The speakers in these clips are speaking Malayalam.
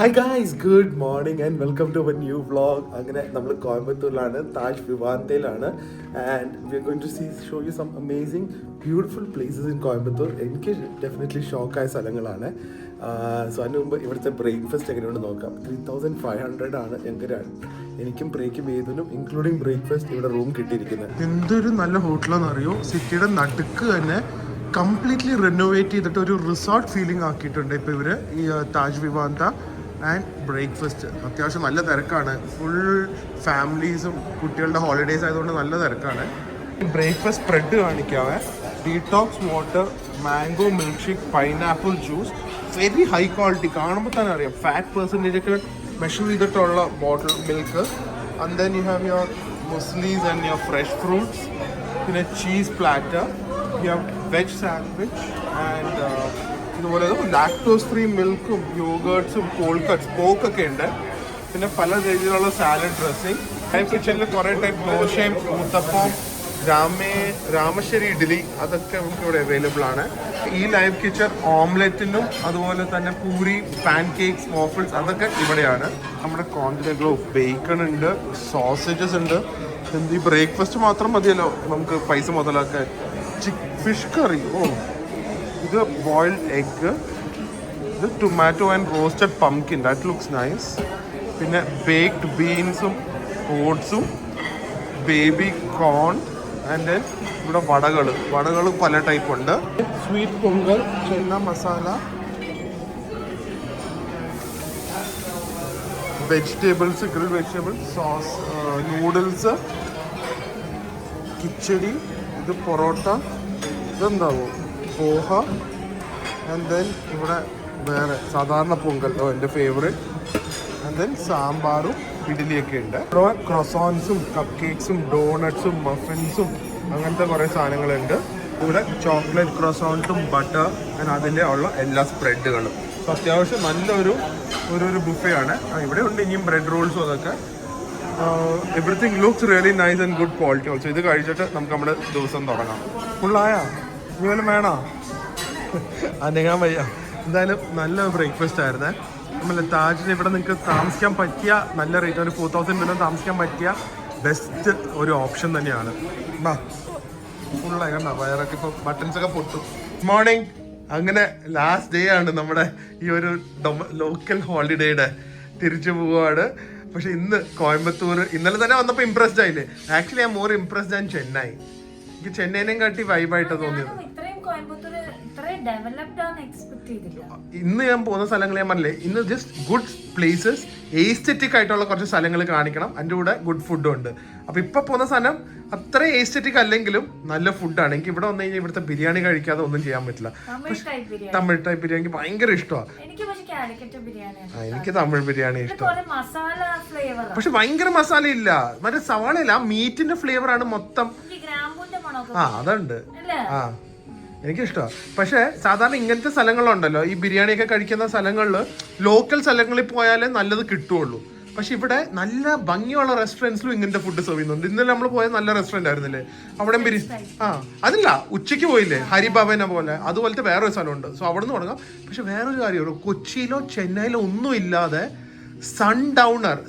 Hi guys, good morning and welcome to our new vlog. അങ്ങനെ നമ്മൾ കോയമ്പത്തൂരിലാണ്, താജ് വിവാന്തയിലാണ്. And we are going to show you some amazing beautiful places in Coimbatore. എനിക്ക് ഡെഫിനറ്റ്ലി ഷോക്കായ സ്ഥലങ്ങളാണ്. സോ അതിന് മുമ്പ് ഇവിടുത്തെ ബ്രേക്ക്ഫാസ്റ്റ് എങ്ങനെയുണ്ട് നോക്കാം. 3500 ആണ് എനിക്കും ബ്രേക്കും ചെയ്തതിനും ഇൻക്ലൂഡിങ് ബ്രേക്ക്ഫാസ്റ്റ് ഇവിടെ റൂം കിട്ടിയിരിക്കുന്നത്. എന്തൊരു നല്ല ഹോട്ടലാണെന്ന് അറിയോ. സിറ്റിയുടെ നടുക്ക് തന്നെ കംപ്ലീറ്റ്ലി റിനോവേറ്റ് ചെയ്തിട്ട് ഒരു റിസോർട്ട് ഫീലിംഗ് ആക്കിയിട്ടുണ്ട് ഇപ്പോൾ ഇവർ ഈ താജ് വിവാന്ത. ആൻഡ് ബ്രേക്ക്ഫാസ്റ്റ് അത്യാവശ്യം നല്ല തിരക്കാണ്. ഫുൾ ഫാമിലീസും കുട്ടികളുടെ ഹോളിഡേയ്സ് ആയതുകൊണ്ട് നല്ല തിരക്കാണ്. ബ്രേക്ക്ഫാസ്റ്റ് സ്പ്രെഡ് കാണിക്കാവേ. Detox water, mango milk shake, pineapple juice, very high quality. കാണുമ്പോൾ തന്നെ അറിയാം ഫാറ്റ് പെർസെൻറ്റേജ് ഒക്കെ മെഷർ ചെയ്തിട്ടുള്ള bottle milk. And then you have your mueslis and your fresh fruits. പിന്നെ cheese platter, you have veg sandwich and ഇതുപോലെ ലാക്ടോസ് ഫ്രീ മിൽക്കും യോഗേർട്സും കോൾഡ് കട്ട്സ് പോക്കൊക്കെ ഉണ്ട്. പിന്നെ പല രീതിയിലുള്ള സാലഡ് ഡ്രസ്സിങ്. ലൈവ് കിച്ചണിൽ കുറേ ടൈപ്പ് ദോശയും ഊത്തപ്പം, രാമശ്ശേരി ഇഡ്ഡലി അതൊക്കെ നമുക്ക് ഇവിടെ അവൈലബിൾ ആണ്. ഈ ലൈവ് കിച്ചൺ ഓംലെറ്റിനും അതുപോലെ തന്നെ പൂരി, പാൻ കേക്ക്സ്, വാഫിൾസ് അതൊക്കെ ഇവിടെയാണ്. നമ്മുടെ കോണ്ടിനെൻ്റൽ ഓഫ് ബേക്കൺ ഉണ്ട്, സോസേജസ് ഉണ്ട്. ഈ ബ്രേക്ക്ഫാസ്റ്റ് മാത്രം മതിയല്ലോ നമുക്ക് പൈസ മുതലാക്കാൻ. ഫിഷ് കറി, ഇത് ബോയിൽഡ് എഗ്, ഇത് tomato and roasted pumpkin, that looks nice. പിന്നെ ബേക്ക്ഡ് ബീൻസും ഓട്സും, ബേബി കോൺ ആൻഡ് ദെൻ ഇവിടെ വടകൾ പല ടൈപ്പ് ഉണ്ട്. Sweet pongal, chana masala, vegetables, grilled vegetables, sauce, noodles, khichdi, ഇത് പൊറോട്ട, ഇതെന്താവോ പോഹ. ആൻഡ് ദെൻ ഇവിടെ വേറെ സാധാരണ പൊങ്കൽ, എൻ്റെ ഫേവറേറ്റ്. ആൻഡ് ദെൻ സാമ്പാറും ഇഡ്ഡലിയൊക്കെ ഉണ്ട്. ഇവിടെ ക്രൊസോൺസും കപ്പ് കേക്ക്സും ഡോണട്ട്സും മഫിൻസും അങ്ങനത്തെ കുറേ സാധനങ്ങളുണ്ട്. ഇവിടെ ചോക്ലേറ്റ് ക്രൊസോൺസും ബട്ടർ ആൻഡ് അതിൻ്റെ ഉള്ള എല്ലാ സ്പ്രെഡുകളും. സോ അത്യാവശ്യം നല്ലൊരു ബുഫേ ആണ്. ഇവിടെ ഉണ്ട് ഇനിയും ബ്രെഡ് റോൾസും അതൊക്കെ. Everything looks really nice and good quality also. ഇത് കഴിച്ചിട്ട് നമുക്ക് നമ്മുടെ ദിവസം തുടങ്ങാം. ഫുള്ളായ ഇനി വല്ലതും വേണോ? അനങ്ങാൻ വയ്യ. എന്തായാലും നല്ല ബ്രേക്ക്ഫാസ്റ്റ് ആയിരുന്നേ. നമ്മളെ താജിന് ഇവിടെ നിങ്ങൾക്ക് താമസിക്കാൻ പറ്റിയ നല്ല റേറ്റ്, ഒരു 4000 മില്യൺ താമസിക്കാൻ പറ്റിയ ബെസ്റ്റ് ഒരു ഓപ്ഷൻ തന്നെയാണ്. ബാ ഫുള്ളായി കണ്ട വയറൊക്കെ ഇപ്പോൾ ബട്ടൺസൊക്കെ പൊട്ടും. മോർണിംഗ്. അങ്ങനെ ലാസ്റ്റ് ഡേ ആണ് നമ്മുടെ ഈ ഒരു ലോക്കൽ ഹോളിഡേയുടെ. തിരിച്ചു പോവുകയാണ്. പക്ഷെ ഇന്ന് കോയമ്പത്തൂർ ഇന്നലെ തന്നെ വന്നപ്പോൾ ഇംപ്രസ്ഡ് ആയില്ലേ. ആക്ച്വലി ഞാൻ മോർ ഇംപ്രസ്ഡ് ആൻഡ് ചെന്നൈ. എനിക്ക് ചെന്നൈനെയും കാട്ടി വൈബായിട്ട് തോന്നിയത്. ഇന്ന് ഞാൻ പോകുന്ന സ്ഥലങ്ങൾ ഞാൻ പറഞ്ഞില്ലേ, ഇന്ന് ജസ്റ്റ് ഗുഡ് പ്ലേസസ്, എസ്തെറ്റിക് ആയിട്ടുള്ള കുറച്ച് സ്ഥലങ്ങൾ കാണിക്കണം. അതിൻ്റെ കൂടെ ഗുഡ് ഫുഡും ഉണ്ട്. അപ്പൊ ഇപ്പൊ പോകുന്ന സ്ഥലം അത്ര എസ്തെറ്റിക് അല്ലെങ്കിലും നല്ല ഫുഡാണ്. എനിക്ക് ഇവിടെ വന്നു കഴിഞ്ഞാൽ ഇവിടുത്തെ ബിരിയാണി കഴിക്കാതെ ഒന്നും ചെയ്യാൻ പറ്റില്ല. തമിഴ് ടൈപ്പ് ബിരിയാണി എനിക്ക് ഭയങ്കര ഇഷ്ടമാണ്. എനിക്ക് തമിഴ് ബിരിയാണി ഇഷ്ടമാണ്. പക്ഷെ ഭയങ്കര മസാല ഇല്ല, മറ്റേ സവാളയില്ല, മീറ്റിന്റെ ഫ്ലേവർ ആണ് മൊത്തം. അതുണ്ട്. എനിക്കിഷ്ടമാണ്. പക്ഷേ സാധാരണ ഇങ്ങനത്തെ സ്ഥലങ്ങളുണ്ടല്ലോ, ഈ ബിരിയാണിയൊക്കെ കഴിക്കുന്ന സ്ഥലങ്ങളിൽ ലോക്കൽ സ്ഥലങ്ങളിൽ പോയാലേ നല്ലത് കിട്ടുള്ളൂ. പക്ഷെ ഇവിടെ നല്ല ഭംഗിയുള്ള റെസ്റ്റോറൻറ്റ്സിലും ഇങ്ങനത്തെ ഫുഡ് സെർവ് ചെയ്യുന്നുണ്ട്. ഇന്നലെ നമ്മൾ പോയ നല്ല റെസ്റ്റോറൻറ്റ് ആയിരുന്നില്ലേ, അവിടെ അതല്ല ഉച്ചയ്ക്ക് പോയില്ലേ ഹരിഭവനെ പോലെ, അതുപോലത്തെ വേറൊരു സ്ഥലമുണ്ട്. സോ അവിടെ നിന്ന് തുടങ്ങാം. പക്ഷെ വേറൊരു കാര്യമുള്ളൂ, കൊച്ചിയിലോ ചെന്നൈയിലോ ഒന്നും ഇല്ലാതെ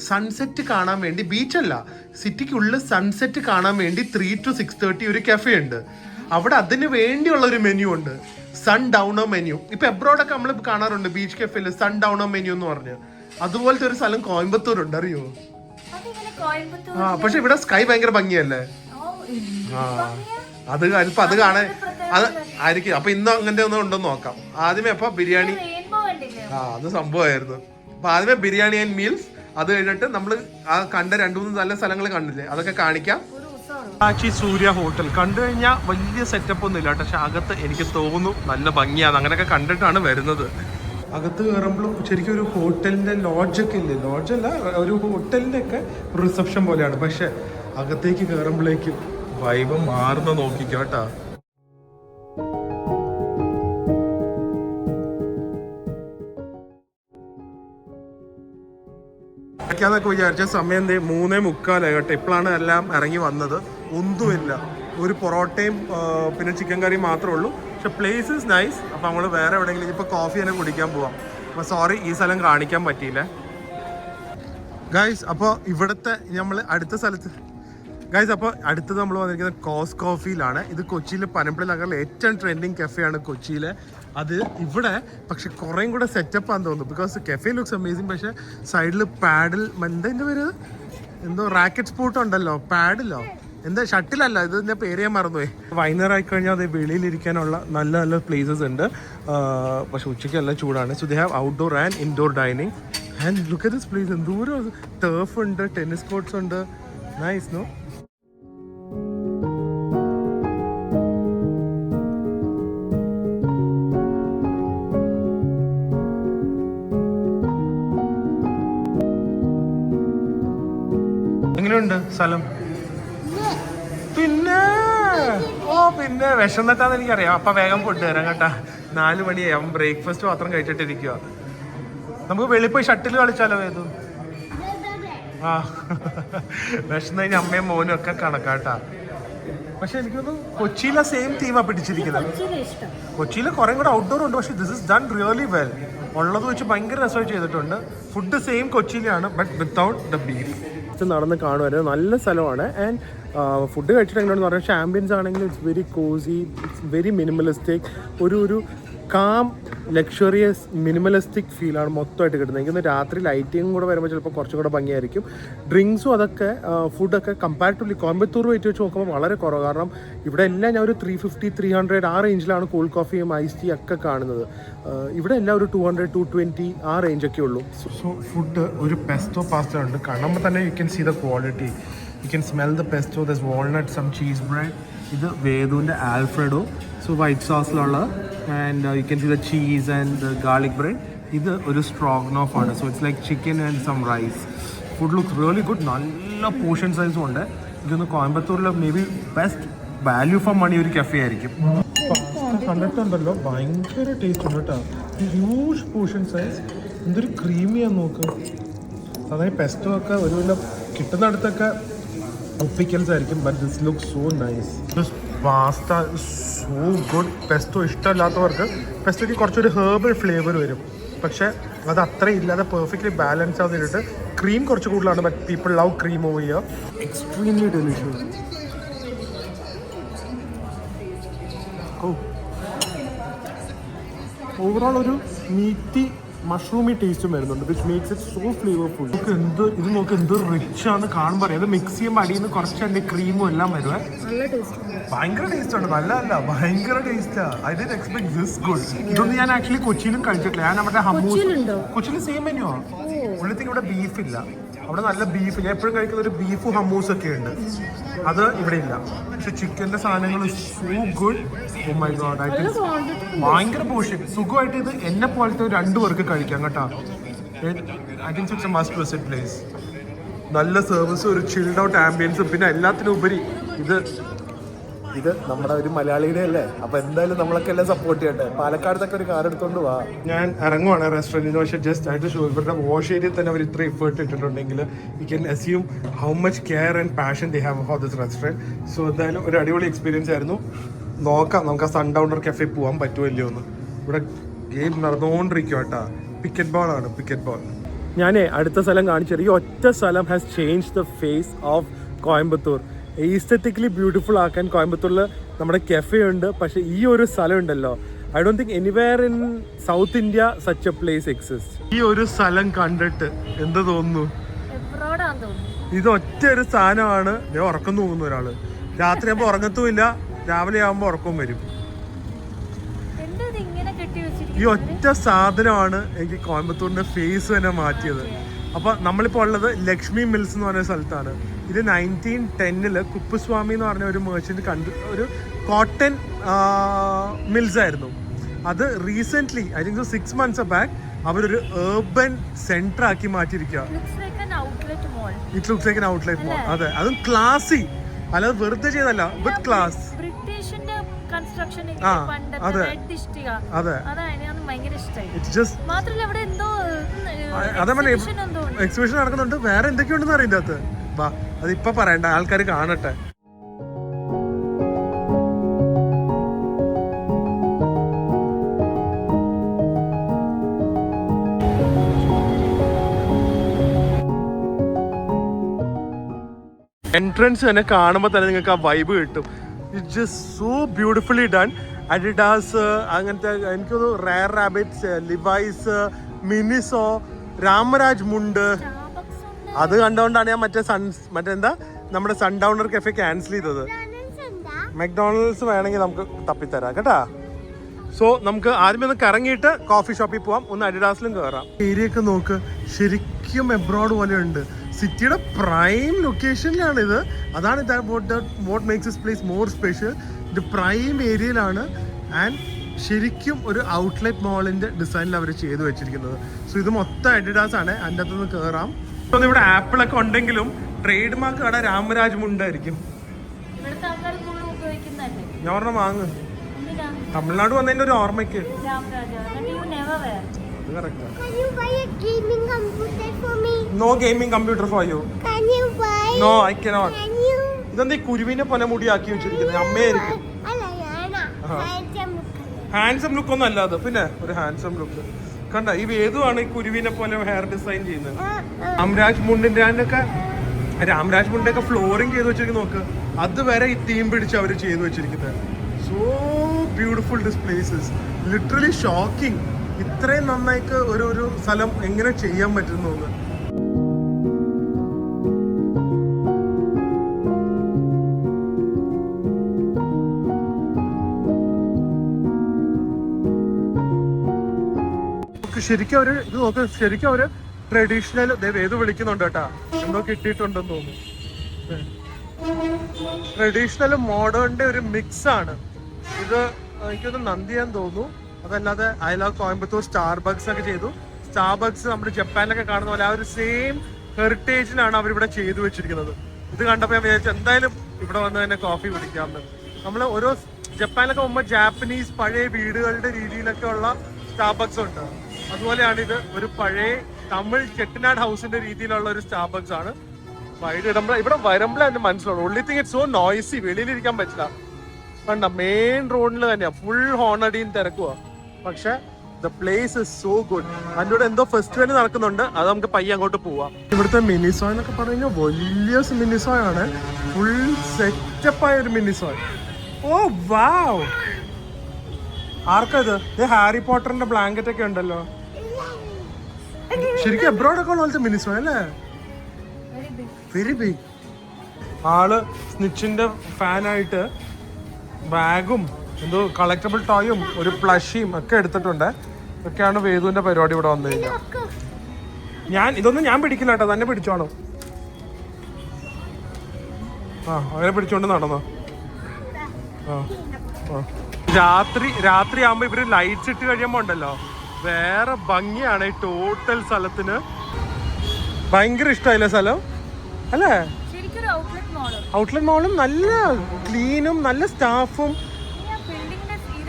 സൺസെറ്റ് കാണാൻ വേണ്ടി, ബീച്ചല്ല സിറ്റിക്കുള്ളിൽ സൺസെറ്റ് കാണാൻ വേണ്ടി 3 to 6:30 ഒരു കഫേ ഉണ്ട്. അവിടെ അതിന് വേണ്ടിയുള്ള ഒരു മെനു ഉണ്ട്, സൺ ഡൗണർ മെനു. ഇപ്പൊ എബ്രോഡൊക്കെ നമ്മൾ കാണാറുണ്ട് ബീച്ച് കഫേയിൽ സൺ ഡൗണർ മെനു എന്ന് പറഞ്ഞ്. അതുപോലത്തെ ഒരു സ്ഥലം കോയമ്പത്തൂർ ഉണ്ട്, അറിയോ? പക്ഷെ ഇവിടെ സ്കൈ ഭയങ്കര ഭംഗിയല്ലേ. അത് കാണാൻ അത് ആയിരിക്കും. അപ്പൊ ഇന്ന് അങ്ങനത്തെ ഒന്നും ഉണ്ടോന്ന് നോക്കാം. ആദ്യമേ അപ്പൊ ബിരിയാണി, അത് സംഭവമായിരുന്നു. അപ്പൊ ആദ്യമേ ബിരിയാണി ആൻഡ് മീൽസ്, അത് കഴിഞ്ഞിട്ട് നമ്മൾ ആ കണ്ട 2-3 നല്ല സ്ഥലങ്ങൾ കണ്ടില്ലേ, അതൊക്കെ കാണിക്കാം. ആച്ചി സൂര്യ ഹോട്ടൽ കണ്ടു കഴിഞ്ഞാൽ വലിയ സെറ്റപ്പ് ഒന്നും ഇല്ല, പക്ഷെ അകത്ത് എനിക്ക് തോന്നുന്നു നല്ല ഭംഗിയാണ്. അങ്ങനെയൊക്കെ കണ്ടിട്ടാണ് വരുന്നത്. അകത്ത് കയറുമ്പോഴും ശരിക്കും ഒരു ഹോട്ടലിന്റെ ലോഡ്ജൊക്കെ ഇല്ലേ, ലോഡ്ജല്ല ഒരു ഹോട്ടലിന്റെ ഒക്കെ റിസപ്ഷൻ പോലെയാണ്. പക്ഷെ അകത്തേക്ക് കയറുമ്പോഴേക്കും വൈബ് മാറുന്ന നോക്കിക്കോ കേട്ടാ. ൊക്കെ വിചാരിച്ച സമയം 3:45 കേട്ടോ. ഇപ്പോഴാണ് എല്ലാം ഇറങ്ങി വന്നത്. ഒന്നുമില്ല, ഒരു പൊറോട്ടയും പിന്നെ ചിക്കൻ കറിയും മാത്രമേ ഉള്ളൂ. പക്ഷെ പ്ലേസ് ഇസ് നൈസ്. അപ്പോൾ നമ്മൾ വേറെ എവിടെയെങ്കിലും ഇപ്പോൾ കോഫി തന്നെ കുടിക്കാൻ പോവാം. അപ്പോൾ സോറി ഈ സ്ഥലം കാണിക്കാൻ പറ്റിയില്ല ഗൈസ്. അപ്പോൾ ഇവിടുത്തെ നമ്മൾ അടുത്ത സ്ഥലത്ത് ഗൈസ്, അപ്പോൾ അടുത്തത് നമ്മൾ വന്നിരിക്കുന്നത് കോസ് കോഫിയിലാണ്. ഇത് കൊച്ചിയിൽ പനമ്പള്ളി നഗറിലെ ഏറ്റവും ട്രെൻഡിങ് കഫേയാണ് കൊച്ചിയിലെ. അത് ഇവിടെ പക്ഷെ കുറേയും കൂടെ സെറ്റപ്പ് ആണെന്ന് തോന്നുന്നു. Because cafe looks amazing. പക്ഷെ സൈഡിൽ പാഡിൽ എന്താ എൻ്റെ പേര്, എന്തോ റാക്കറ്റ് സ്പോട്ട് ഉണ്ടല്ലോ, പാഡിലോ എന്താ, ഷട്ടിലല്ല, ഇത് എൻ്റെ പേര് ഞാൻ മറന്നുപോയി. വൈകുന്നേരം ആയിക്കഴിഞ്ഞാൽ അത് വെളിയിലിരിക്കാനുള്ള നല്ല നല്ല പ്ലേസസ് ഉണ്ട്. പക്ഷെ ഉച്ചയ്ക്ക് നല്ല ചൂടാണ്. So they have outdoor and indoor dining. And look at this place. എന്തോരം ടർഫ് ഉണ്ട്, ടെന്നീസ് കോർട്ട്സ് ഉണ്ട്. Nice no. എങ്ങനെയുണ്ട് സ്ഥലം? പിന്നെ വിശന്നിട്ടാന്ന് എനിക്കറിയാം. അപ്പൊ വേഗം ഫുഡ് തരാം കേട്ടാ. 4 മണിയായി. അവൻ ബ്രേക്ക്ഫാസ്റ്റ് മാത്രം കഴിച്ചിട്ടിരിക്കുക. നമുക്ക് വെളിയിൽ പോയി ഷട്ടിൽ കളിച്ചാലോ? ഏതു വിശന്ന് കഴിഞ്ഞ അമ്മയും മോനും ഒക്കെ കണക്കാട്ടാ. പക്ഷെ എനിക്കൊന്നും കൊച്ചിയിലെ സെയിം തീമാ പിടിച്ചിരിക്കുന്നത്. കൊച്ചിയിലെ കുറെ കൂടെ ഔട്ട്ഡോർ ഉണ്ട്. പക്ഷെ this is done really well. ഉള്ളത് വെച്ച് ഭയങ്കര രസമായി ചെയ്തിട്ടുണ്ട്. ഫുഡ് സെയിം കൊച്ചിയിലാണ്, ബട്ട് വിത്തൗട്ട് ദ ബീഫ്. നടന്ന് കാണുമായിരുന്നു. നല്ല സ്ഥലമാണ്. ആൻഡ് ഫുഡ് കഴിച്ചിട്ട് എങ്ങനെയാണെന്ന് പറഞ്ഞാൽ, പക്ഷേ ആംബിയൻസ് ആണെങ്കിൽ it's very cosy, it's very minimalistic. ഒരു കാം ലക്ഷറിയസ് മിനിമലിസ്റ്റിക് ഫീലാണ് മൊത്തമായിട്ട് കിട്ടുന്നത്. എനിക്കൊന്ന് രാത്രി ലൈറ്റിങ്ങും കൂടെ വരുമ്പോൾ ചിലപ്പോൾ കുറച്ചും കൂടെ ഭംഗിയായിരിക്കും. ഡ്രിങ്ക്സും അതൊക്കെ ഫുഡൊക്കെ കമ്പാരിറ്റീവ്ലി കോയമ്പത്തൂർ വെച്ച് നോക്കുമ്പോൾ വളരെ കുറവ്. കാരണം ഇവിടെ എല്ലാം ഞാൻ ഒരു 350, 300 ആ റേഞ്ചിലാണ് കോൾഡ് കോഫിയും ഐസ് ടീ ഒക്കെ കാണുന്നത്. ഇവിടെ എല്ലാം ഒരു 200, 220 ആ റേഞ്ചൊക്കെ ഉള്ളൂ. സോ ഫുഡ് ഒരു പെസ്റ്റോ പാസ്ത ഉണ്ട്. കാണുമ്പോൾ തന്നെ you can see the quality. You can smell the pesto. Thus walnut, some cheese bread. ഇത് വേദുവിൻ്റെ ആൽഫ്രെഡോ, സോ വൈറ്റ് സോസിലുള്ള. And you can see the cheese and the garlic bread. ഇത് ഒരു സ്ട്രോഗ്നോഫ് ആണ്. So it's like chicken and some rice. Food looks really good. നല്ല പോർഷൻ സൈസും ഉണ്ട്. ഇതൊന്ന് കോയമ്പത്തൂരിലെ maybe best value for മണി ഒരു കഫേ ആയിരിക്കും. കണ്ടിട്ടുണ്ടല്ലോ, ഭയങ്കര ടേസ്റ്റ് ഉണ്ട് കേട്ടോ. Huge portion size. എന്തൊരു ക്രീമിയാന്ന് നോക്ക്. അതായത് പെസ്റ്റോ ഒക്കെ ഒരു വല്ല കിട്ടുന്നിടത്തൊക്കെ ഒപ്പിക്കൽസ് ആയിരിക്കും. But this look so nice. This pasta so good. Pesto ഇഷ്ടമല്ലാത്തവർക്ക് പെസ്റ്റോയ്ക്ക് കുറച്ചൊരു ഹേർബൽ ഫ്ലേവർ വരും. പക്ഷേ അത് അത്രയും ഇല്ലാതെ പെർഫെക്റ്റ്ലി ബാലൻസ് ആവുന്നിട്ട്. ക്രീം കുറച്ച് കൂടുതലാണ്, but people love cream over here. Extremely delicious. Overall ഒരു മീറ്റി മഷ്റൂമി ടേസ്റ്റും വരുന്നുണ്ട്, which makes it so flavourful. ഇത് നോക്ക് എന്ത് റിച്ച് ആണ് കാണുമ്പോൾ അറിയാം. അത് മിക്സ് ചെയ്യുമ്പോൾ അടിയിൽ നിന്ന് കുറച്ച് എൻ്റെ ക്രീമും എല്ലാം വരുവേ. ഭയങ്കര ടേസ്റ്റ് ഉണ്ട്. നല്ലതല്ല, ഭയങ്കര ടേസ്റ്റാ. I did expect this good. ഇതൊന്നും ഞാൻ ആക്ച്വലി കൊച്ചിയിലും കഴിച്ചിട്ടില്ല. ഞാൻ അവിടെ കൊച്ചിയിൽ സെയിം മെനു ആണ്. ഉള്ളിലേക്ക് ഇവിടെ ബീഫില്ല. അവിടെ നല്ല ബീഫ്, ഞാൻ എപ്പോഴും കഴിക്കുന്ന ഒരു ബീഫ് ഹമ്മൂസ് ഒക്കെ ഉണ്ട്. അത് ഇവിടെ ഇല്ല. പക്ഷെ ചിക്കൻ്റെ സാധനങ്ങൾ so good. Oh my God, I think ഭയങ്കര പോഷൻ. സുഖമായിട്ട് ഇത് എന്നെ പോലത്തെ 2 പേർക്ക് കഴിക്കാം കേട്ടോ. I think it's a must visit place. നല്ല സർവീസും ഒരു ചിൽഡ് ഔട്ട് ആംബിയൻസും പിന്നെ എല്ലാത്തിനും ഉപരി ഇത് നമ്മുടെ ഒരു മലയാളിയുടെ അല്ലേ. അപ്പോൾ എന്തായാലും നമ്മളൊക്കെ എല്ലാം സപ്പോർട്ട് ചെയ്യട്ടെ. പാലക്കാടത്തൊക്കെ ഒരു കാർ എടുത്തോണ്ട് വാ. ഞാൻ ഇറങ്ങുവാണ് റെസ്റ്റോറൻറ്റിന്. പക്ഷേ ജസ്റ്റ് ആയിട്ട് ഷോ ഇവരുടെ വാഷ് ഏരിയയിൽ തന്നെ അവർ ഇത്ര എഫേർട്ട് ഇട്ടിട്ടുണ്ടെങ്കിൽ you can assume how much care and passion they have for this restaurant. So എന്തായാലും ഒരു അടിപൊളി എക്സ്പീരിയൻസ് ആയിരുന്നു. നോക്കാം നമുക്ക് ആ സൺഡൗണർ കഫേ പോകാൻ പറ്റുമല്ലോ എന്ന്. ഇവിടെ ഗെയിം നടന്നുകൊണ്ടിരിക്കും കേട്ടോ. പിക്കറ്റ് ബോൾ ആണ്, പിക്കറ്റ് ബോൾ. ഞാൻ അടുത്ത സ്ഥലം കാണിച്ചത്. ഈ ഒറ്റ സ്ഥലം has change the face of Coimbatore. Aesthetically beautiful ആക്കാൻ കോയമ്പത്തൂരിൽ നമ്മുടെ കഫേ ഉണ്ട്. പക്ഷേ ഈ ഒരു സ്ഥലം ഉണ്ടല്ലോ, I don't think anywhere in south India such A place exist. ഈ ഒരു സ്ഥലം കണ്ടിട്ട് എന്ത് തോന്നുന്നു? ഇത് ഒറ്റ ഒരു സാധനമാണ്. ഞാൻ ഉറക്കം തോന്നുന്നു. ഒരാള് രാത്രി ആകുമ്പോൾ ഉറങ്ങത്തുമില്ല, രാവിലെ ആകുമ്പോൾ ഉറക്കവും വരും. ഈ ഒറ്റ സാധനമാണ് എനിക്ക് കോയമ്പത്തൂരിന്റെ ഫേസ് തന്നെ മാറ്റിയത്. അപ്പോൾ നമ്മളിപ്പോൾ ഉള്ളത് ലക്ഷ്മി മിൽസ് എന്ന് പറഞ്ഞ സ്ഥലത്താണ്. ഇത് 1910 കുപ്പുസ്വാമി എന്ന് പറഞ്ഞ ഒരു മെർച്ചന്റ് ഒരു കോട്ടൺ മിൽസ് ആയിരുന്നു. അത് recently I think 6 months back അവരൊരു ഏർബൻ സെന്റർ ആക്കി മാറ്റിയിരിക്കുക. It looks like an outlet mall. അതെ, അതും ക്ലാസി, അല്ലാതെ വെറുതെ ചെയ്തല്ല, വിത്ത് ക്ലാസ്. അതെ അതെ, എക്സിബിഷൻ നടക്കുന്നുണ്ട്. വേറെ എന്തൊക്കെയുണ്ടെന്ന് അറിയില്ല അത്. വാ, അതിപ്പോ പറയണ്ട, ആൾക്കാർ കാണട്ടെ. എൻട്രൻസ് തന്നെ കാണുമ്പോൾ തന്നെ നിങ്ങൾക്ക് ആ വൈബ് കിട്ടും. It's just so beautifully done. Adidas, അങ്ങനത്തെ എനിക്കൊന്ന് rare rabbits, Levi's, Miniso, Ramaraj മുണ്ട്, അത് കണ്ടുകൊണ്ടാണ് ഞാൻ മറ്റെന്താ നമ്മുടെ സൺഡൗണർ കഫേ ക്യാൻസൽ ചെയ്തത്. മക്ഡൊണാൾഡ്സ് വേണമെങ്കിൽ നമുക്ക് തപ്പിത്തരാം കേട്ടാ. സോ നമുക്ക് ആദ്യമേ ഒന്ന് കറങ്ങിയിട്ട് കോഫി ഷോപ്പിൽ പോവാം, ഒന്ന് അഡിഡാസിലും കയറാം. ഏരിയ ഒക്കെ നോക്ക്, ശരിക്കും എബ്രോഡ് പോലെ ഉണ്ട്. സിറ്റിയുടെ പ്രൈം ലൊക്കേഷനിലാണ് ഇത്. അതാണ് what makes this place more special. ഇത് പ്രൈം ഏരിയയിലാണ് ആൻഡ് ശരിക്കും ഒരു ഔട്ട്ലെറ്റ് മോളിന്റെ ഡിസൈനിൽ അവർ ചെയ്തു വെച്ചിരിക്കുന്നത്. സോ ഇത് മൊത്തം അഡിഡാസ് ആണ്. അതിൻ്റെ അകത്തുനിന്ന് കയറാം. ഇപ്പം ഇവിടെ ആപ്പിളൊക്കെ ഉണ്ടെങ്കിലും ട്രേഡ് മാർക്ക് കട രാമരാജ് മുണ്ടായിരിക്കും. ഞാൻ പറഞ്ഞ വാങ്ങ്, തമിഴ്നാട് വന്നതിന്റെ ഒരു ഓർമ്മയ്ക്ക്. No gaming computer for you. No I cannot. ഇതെന്താ ഈ കുരുവിനെ പോലെ മുടിയാക്കി വെച്ചിരിക്കുന്നത്? അമ്മയായിരിക്കും. ഹാൻസം ലുക്ക് ഒന്നും അല്ലാതെ പിന്നെ ഒരു ഹാൻസം ലുക്ക് കണ്ട. ഈ വേദുവാണ് ഈ കുരുവിനെ പോലെ ഹെയർ ഡിസൈൻ ചെയ്യുന്നത്. രാംരാജ് മുണ്ടിന്റെ ഒക്കെ ഫ്ലോറിങ് ചെയ്ത് വെച്ചിരിക്കുന്ന നോക്ക്. അതുവരെ ഈ തീം പിടിച്ച് അവർ ചെയ്തു വെച്ചിരിക്കുന്നത്. So beautiful this places, literally shocking. ഇത്രയും നന്നായിട്ട് ഒരു സ്ഥലം എങ്ങനെ ചെയ്യാൻ പറ്റുന്നു. ശരിക്കും അവര് ഇത് നോക്ക്, ശരിക്കും അവര് ട്രഡീഷണൽ ഏത് വിളിക്കുന്നുണ്ട് കേട്ടാ, എന്തോ കിട്ടിയിട്ടുണ്ടെന്ന് തോന്നുന്നു. ട്രഡീഷണലും മോഡേണിന്റെ ഒരു മിക്സ് ആണ് ഇത്. എനിക്കൊന്ന് നന്ദിയാന്ന് തോന്നുന്നു. അതല്ലാതെ ഐ ലവ് കോയമ്പത്തൂർ സ്റ്റാർബക്സ് ഒക്കെ ചെയ്തു. സ്റ്റാർബക്സ് നമ്മുടെ ജപ്പാനിലൊക്കെ കാണുന്ന പോലെ ആ ഒരു സെയിം ഹെറിറ്റേജിലാണ് അവരിവിടെ ചെയ്തു വെച്ചിരിക്കുന്നത്. ഇത് കണ്ടപ്പോൾ ഞാൻ വിചാരിച്ചു എന്തായാലും ഇവിടെ വന്ന് തന്നെ കോഫി കുടിക്കാമെന്ന്. നമ്മൾ ഓരോ ജപ്പാനിലൊക്കെ പോകുമ്പോൾ ജാപ്പനീസ് പഴയ വീടുകളുടെ രീതിയിലൊക്കെ ഉള്ള സ്റ്റാർബക്സ് ഉണ്ട്. അതുപോലെയാണ് ഇത്. ഒരു പഴയ തമിഴ് ചെട്ടിനാട് ഹൗസിന്റെ രീതിയിലുള്ള ഒരു സ്റ്റാർബക്സ് ആണ്. ഇവിടെ വരുമ്പോഴേ എന്റെ മനസ്സിലാവും. Only thing it's so noisy, വെളിയിലിരിക്കാൻ പറ്റില്ല. കണ്ട മെയിൻ റോഡിൽ തന്നെയാ ഫുൾ ഹോണടിയും തിരക്കുക. പക്ഷെ the place is so good. അതിൻ്റെ കൂടെ എന്തോ ഫെസ്റ്റിവൽ നടക്കുന്നുണ്ട്, അത് നമുക്ക് പയ്യെ അങ്ങോട്ട് പോവാം. ഇവിടുത്തെ മിനിസോയ് എന്നൊക്കെ പറഞ്ഞു വലിയ മിനിസോയ് ആണ്. ഫുൾ സെറ്റപ്പായ ഒരു മിനിസോയ്. ഓ വാവ്, ആർക്കാ ഇത്? ഹാരി പോട്ടറിന്റെ ബ്ലാങ്കറ്റ് ഒക്കെ ഉണ്ടല്ലോ. ശരിക്കും എബ്രോഡൊക്കെ ഉള്ള പോലത്തെ മിനിസോയ് അല്ലേ? Very big. ആള് സ്നിച്ചിന്റെ ഫാനായിട്ട് ബാഗും എന്തോ കളക്റ്റബിൾ ടോയും ഒരു പ്ലഷിയും ഒക്കെ എടുത്തിട്ടുണ്ട്. ഇതൊക്കെയാണ് വേദുവിന്റെ പരിപാടി ഇവിടെ വന്നു കഴിഞ്ഞാൽ. ഇതൊന്നും ഞാൻ പിടിക്കില്ല കേട്ടോ, തന്നെ പിടിച്ചോണം. അങ്ങനെ പിടിച്ചോണ്ട് നടന്നോ. രാത്രി ആകുമ്പോ ഇവര് ലൈറ്റ്സ് ഇട്ട് കഴിയുമ്പോ ഉണ്ടല്ലോ വേറെ ഭംഗിയാണ് ഈ ടോട്ടൽ സ്ഥലത്തിന്. ഭയങ്കര ഇഷ്ടമായില്ലേ സ്ഥലം അല്ലേ? ഔട്ട്ലെറ്റ് മോളും നല്ല ക്ലീനും നല്ല സ്റ്റാഫും.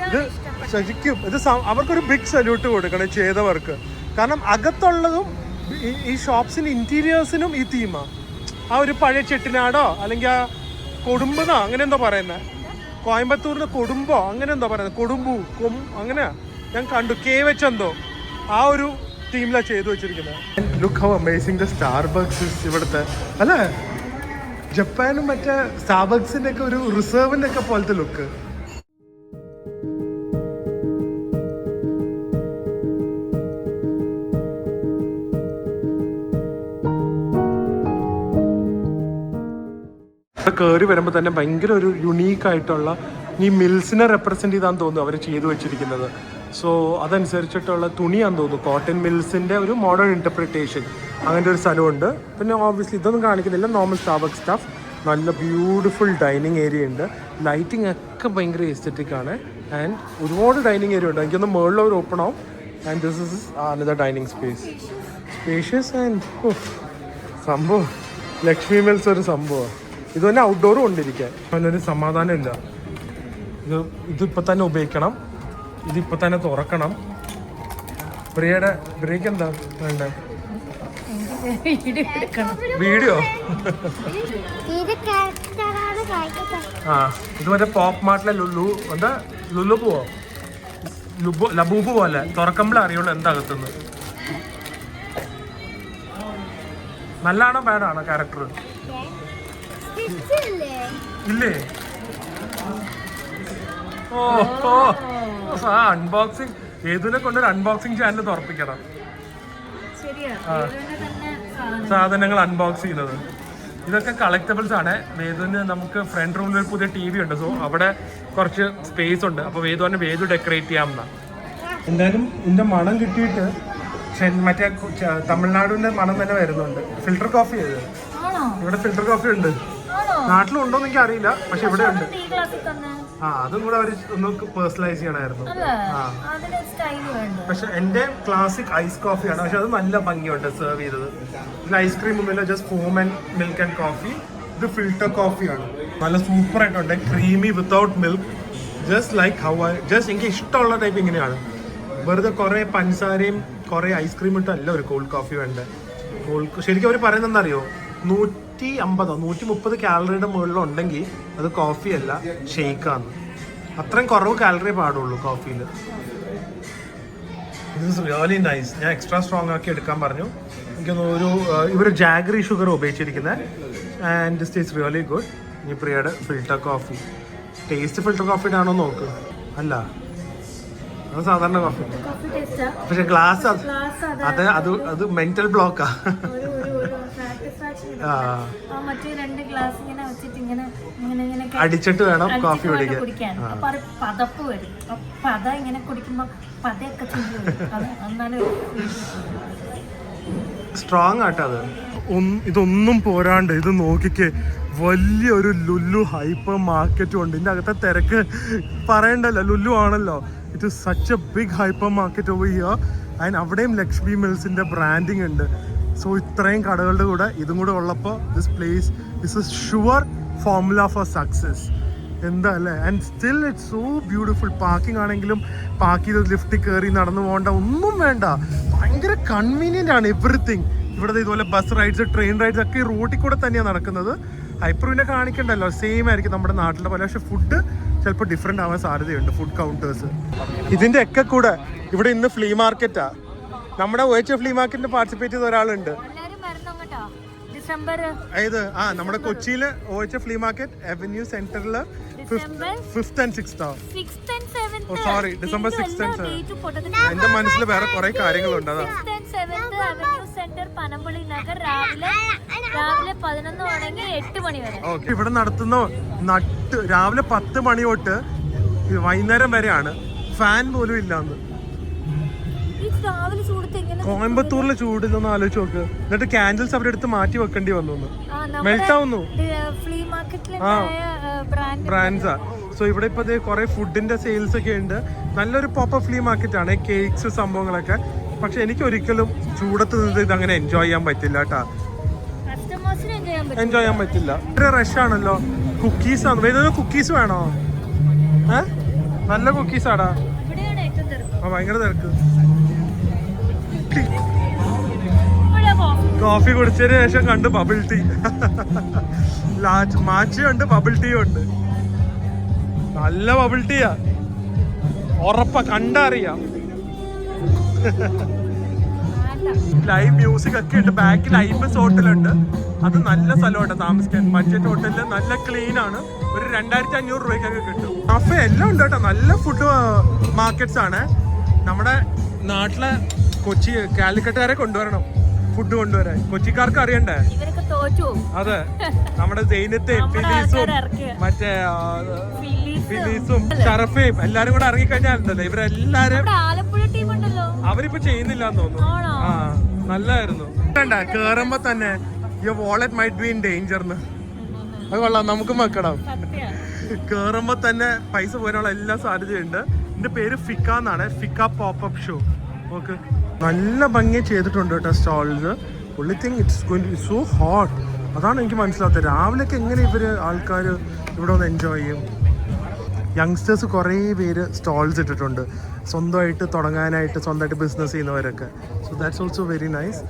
ഇത് ശരിക്കും ഇത് അവർക്കൊരു ബിഗ് സല്യൂട്ട് കൊടുക്കണം ചെയ്തവർക്ക്. കാരണം അകത്തുള്ളതും ഈ ഷോപ്സിന് ഇന്റീരിയേഴ്സിനും ഈ തീമാ. ആ ഒരു പഴയ ചെട്ടിനാടോ അല്ലെങ്കിൽ ആ കൊടുമ്പെന്നോ അങ്ങനെ എന്തോ പറയുന്നത്, കോയമ്പത്തൂരിന്റെ കൊടുമ്പോ അങ്ങനെ എന്തോ പറയുന്നത്, കൊടുമ്പു അങ്ങനെയാ ഞാൻ കണ്ടു. വെച്ചെന്തോ ആ ഒരു തീമിലാണ് ചെയ്തു വെച്ചിരിക്കുന്നത്. Look how amazing the Starbucks ഇവിടുത്തെ അല്ലേ? ജപ്പാനും മറ്റേ സ്റ്റാർബക്സിന്റെ ഒക്കെ ഒരു റിസർവിന്റെ ഒക്കെ പോലത്തെ ലുക്ക്. കയറി വരുമ്പോൾ തന്നെ ഭയങ്കര ഒരു യുണീക്ക് ആയിട്ടുള്ള ഈ മിൽസിനെ റെപ്രസെന്റ് ചെയ്താന്ന് തോന്നുന്നു അവർ ചെയ്തു വെച്ചിരിക്കുന്നത്. സോ അതനുസരിച്ചിട്ടുള്ള തുണിയാന്ന് തോന്നുന്നു. കോട്ടൺ മിൽസിന്റെ ഒരു മോഡേൺ ഇന്റർപ്രിട്ടേഷൻ അങ്ങനത്തെ ഒരു സ്ഥലമുണ്ട്. പിന്നെ ഓബ്വിയസ്ലി ഇതൊന്നും കാണിക്കുന്നില്ല, നോർമൽ സ്റ്റാർബക്സ് സ്റ്റാഫ്. നല്ല ബ്യൂട്ടിഫുൾ ഡൈനിങ് ഏരിയ ഉണ്ട്. ലൈറ്റിംഗ് ഒക്കെ ഭയങ്കര എസ്തെറ്റിക് ആണ്. ആൻഡ് ഒരുപാട് ഡൈനിങ് ഏരിയ ഉണ്ട്. എനിക്കൊന്ന് മുകളിൽ ഒരു ഓപ്പൺ ആവും. And this is another dining space. Spacious and സംഭവം ലക്ഷ്മി മിൽസ് ഒരു സംഭവം. ഇത് തന്നെ ഔട്ട്ഡോറും കൊണ്ടിരിക്കാൻ നല്ലൊരു സമാധാനം ഇല്ല. ഇതിപ്പോൾ തന്നെ ഉപയോഗിക്കണം, ഇതിപ്പോൾ തന്നെ തുറക്കണം. ബ്രേക്ക് എന്താ വേണ്ടേ? വീഡിയോ ഇത് മറ്റേ പോപ്പ് മാർട്ടിലെ ലുലു പോവോ ലബൂബ് പോലെ തുറക്കുമ്പോഴേ അറിയുള്ളൂ എന്താകത്തുന്നു. നല്ലതാണോ ബാഡാണോ ക്യാരക്ടർ? ഇല്ലേ? ഓ അൺബോക്സിങ് ഏതുവിനെ കൊണ്ടൊരു അൺബോക്സിങ് ചാനൽ തുറപ്പിക്കണം. സാധനങ്ങൾ അൺബോക്സ് ചെയ്യുന്നത് ഇതൊക്കെ കളക്റ്റബിൾസ് ആണ്. വേദുവിന് നമുക്ക് ഫ്രണ്ട് റൂമിൽ ഒരു പുതിയ TV ഉണ്ട്. സോ അവിടെ കുറച്ച് സ്പേസ് ഉണ്ട്. അപ്പോൾ വേദു ഡെക്കറേറ്റ് ചെയ്യാമെന്നാ. എന്തായാലും ഇതിന്റെ മണം കിട്ടിയിട്ട് മറ്റേ തമിഴ്നാടിന്റെ മണം തന്നെ വരുന്നുണ്ട്. ഫിൽറ്റർ കോഫി ചെയ്ത് ഇവിടെ ഫിൽറ്റർ കോഫി ഉണ്ട്. നാട്ടിലുണ്ടോന്ന് എനിക്ക് അറിയില്ല, പക്ഷെ ഇവിടെ ഉണ്ട്. അതും കൂടെ അവർ ഒന്ന് പേഴ്സണലൈസ് ചെയ്യണമായിരുന്നു. പക്ഷെ എന്റെ ക്ലാസിക് ഐസ് കോഫിയാണ്. പക്ഷെ അത് നല്ല ഭംഗിയുണ്ട് സെർവ് ചെയ്തത്. ഇതിൽ ഐസ്ക്രീം ഒന്നുമില്ല, just form and milk and coffee. ഇത് ഫിൽറ്റർ കോഫിയാണ്. നല്ല സൂപ്പർ ആയിട്ടുണ്ട്. Creamy without milk, just like how just എനിക്ക് ഇഷ്ടമുള്ള ടൈപ്പ് ഇങ്ങനെയാണ്. വെറുതെ കുറെ പഞ്ചസാരയും കുറെ ഐസ്ക്രീം ഇട്ടല്ല ഒരു കോൾഡ് കോഫി വേണ്ടത്. ശരിക്കും അവർ പറയുന്നത് അറിയോ, 150 130 കാലറിയുടെ മുകളിലുണ്ടെങ്കിൽ അത് കോഫി അല്ല ഷെയ്ക്കാണ്. അത്രയും കുറവ് കാലറി പാടുള്ളൂ കോഫിയിൽ. This is really nice. ഞാൻ എക്സ്ട്രാ സ്ട്രോങ് ആക്കി എടുക്കാൻ പറഞ്ഞു. എനിക്കൊന്ന് ഇവർ ജാഗറി ഷുഗർ ഉപയോഗിച്ചിരിക്കുന്നത്. And this taste really good. ഇനി പ്രിയയുടെ ഫിൽറ്റർ കോഫി. ടേസ്റ്റ് ഫിൽറ്റർ കോഫിയുടെ ആണോ നോക്ക്. അല്ല, അത് സാധാരണ കോഫി. പക്ഷെ ഗ്ലാസ് അത് മെന്റൽ ബ്ലോക്കാ. അടിച്ചിട്ട് വേണം കോഫി കുടിക്കാൻ. സ്ട്രോങ് ആട്ടത്. ഇതൊന്നും പോരാണ്ട് ഇത് നോക്കിക്കേ, വലിയൊരു ലുലു ഹൈപ്പർ മാർക്കറ്റും ഉണ്ട്. ഇതിന്റെ അകത്തെ തിരക്ക് പറയണ്ടല്ലോ, ലുലു ആണല്ലോ. It is such a big hypermarket over here. And അവിടെയും ലക്ഷ്മി മിൽസിന്റെ ബ്രാൻഡിങ് ഉണ്ട്. സോ ഇത്രയും കടകളുടെ കൂടെ ഇതും കൂടെ ഉള്ളപ്പോൾ this place this is sure formula for success. എന്താ അല്ലേ? And still it's so beautiful. Parking ആണെങ്കിലും പാർക്ക് ചെയ്ത് ലിഫ്റ്റിൽ കയറി നടന്നു പോകേണ്ട ഒന്നും വേണ്ട. ഭയങ്കര കൺവീനിയൻ്റ് ആണ് എവറിത്തിങ്. ഇവിടെ ഇതുപോലെ ബസ് റൈഡ്സ്, ട്രെയിൻ റൈഡ്സ് ഒക്കെ ഈ റൂട്ടിൽ കൂടെ തന്നെയാണ് നടക്കുന്നത്. ഹൈപ്പർവിനെ കാണിക്കണ്ടല്ലോ, സെയിം ആയിരിക്കും നമ്മുടെ നാട്ടിലെ പോലെ. പക്ഷെ ഫുഡ് ചിലപ്പോൾ ഡിഫറെൻ്റ് ആവാൻ സാധ്യതയുണ്ട്. ഫുഡ് കൗണ്ടേഴ്സ് ഇതിൻ്റെ ഒക്കെ കൂടെ ഇവിടെ ഇന്ന് ഫ്ലീ മാർക്കറ്റാ. നമ്മുടെ OH ഫ്ലീ മാർക്കറ്റിന് പാർട്ടിസിപ്പേറ്റ് ചെയ്ത ഒരാളുണ്ട്. ഏത്? നമ്മുടെ കൊച്ചിയില് OH ഫ്ലീ മാർക്കറ്റ് അവന്യൂ സെന്ററിൽ 5th and 6th. Sorry, December 6th and 7th. എന്റെ മനസ്സിൽ വേറെ കുറെ കാര്യങ്ങളുണ്ട്. അതാ ഇവിടെ നടത്തുന്ന രാവിലെ 10 മണി തൊട്ട് വൈകുന്നേരം വരെയാണ്. ഫാൻ പോലും ഇല്ലാന്ന്. കോയമ്പത്തൂരിലെ ചൂടിലൊന്ന് ആലോചിച്ച് നോക്ക്. എന്നിട്ട് ക്യാൻഡിൽസ് അവിടെ എടുത്ത് മാറ്റി വെക്കേണ്ടി വന്നു. മെൽറ്റ് ആവുന്നു ബ്രാൻഡ്സാ. സോ ഇവിടെ ഇപ്പൊ കുറെ ഫുഡിന്റെ സെയിൽസ് ഒക്കെ ഉണ്ട്. നല്ലൊരു പോപ്പർ ഫ്ലീ മാർക്കറ്റ് ആണ്. കേക്ക്സ് സംഭവങ്ങളൊക്കെ. പക്ഷെ എനിക്ക് ഒരിക്കലും ചൂടത്ത് നിന്ന് ഇത് അങ്ങനെ എൻജോയ് ചെയ്യാൻ പറ്റില്ല കേട്ടാ. എൻജോയ് ചെയ്യാൻ പറ്റില്ല. ഒരു റഷ് ആണല്ലോ. കുക്കീസ് ആണ്. വേറെ കുക്കീസ് വേണോ? നല്ല കുക്കീസ് ആടാ. ഭയങ്കര തിരക്ക്. കോഫി കുടിച്ചതിന് ശേഷം കണ്ട് ബബിൾ ടീ. മാച്ചിയും ഉണ്ട്, ബബിൾ ടീയും ഉണ്ട്. നല്ല ബബിൾ ടീയാ, ഉറപ്പാ, കണ്ടറിയാം. ലൈവ് മ്യൂസിക് ഒക്കെ ഉണ്ട്. ബാക്കിൽ ഐബസ് ഹോട്ടലുണ്ട്. അത് നല്ല സ്ഥലമുണ്ട് താമസിക്കാൻ. ബഡ്ജറ്റ് ഹോട്ടലില് നല്ല ക്ലീൻ ആണ്. ഒരു 2500 രൂപയ്ക്കൊക്കെ കിട്ടും. കഫേ എല്ലാം ഉണ്ട് കേട്ടോ. നല്ല ഫുഡ് മാർക്കറ്റ്സ് ആണ്. നമ്മുടെ നാട്ടിലെ കൊച്ചി കാലിക്കട്ടുകാരെ കൊണ്ടുവരണം ഫുഡ് കൊണ്ടുവരാൻ. കൊച്ചിക്കാർക്ക് അറിയണ്ടേ? അതെ, നമ്മുടെ സൈന്യത്തെയും ഫിലീസും മറ്റേ ഫിലീസും ഷറഫയും എല്ലാരും കൂടെ ഇറങ്ങിക്കഴിഞ്ഞാൽ ഉണ്ടല്ലോ, ഇവരെല്ലാരും അവരിപ്പോ ചെയ്യുന്നില്ലാന്ന് തോന്നുന്നു. നല്ലായിരുന്നു. കേറുമ്പോ തന്നെ your wallet might be in ഡേഞ്ചർന്ന്. അത് കൊള്ളാം, നമുക്കും വെക്കണം. കേറുമ്പോ തന്നെ പൈസ പോകാനുള്ള എല്ലാ സാധ്യതയുണ്ട്. എന്റെ പേര് ഫിക്ക എന്നാണ്. ഫിക്ക പോപ്പ് ഷോ. ഓക്കെ, നല്ല ഭംഗി ചെയ്തിട്ടുണ്ട് കേട്ടോ stalls. only thing it's going to be so hot. അതാണ് എനിക്ക് മനസ്സിലാത്തത്. രാവിലെയൊക്കെ എങ്ങനെ ഇവര് ആൾക്കാർ ഇവിടെ ഒന്ന് എൻജോയ് ചെയ്യും? യങ്സ്റ്റേഴ്സ് കുറേ പേര് സ്റ്റോൾസ് ഇട്ടിട്ടുണ്ട്, സ്വന്തമായിട്ട് തുടങ്ങാനായിട്ട്, സ്വന്തമായിട്ട് ബിസിനസ് ചെയ്യുന്നവരൊക്കെ. So that's also very nice.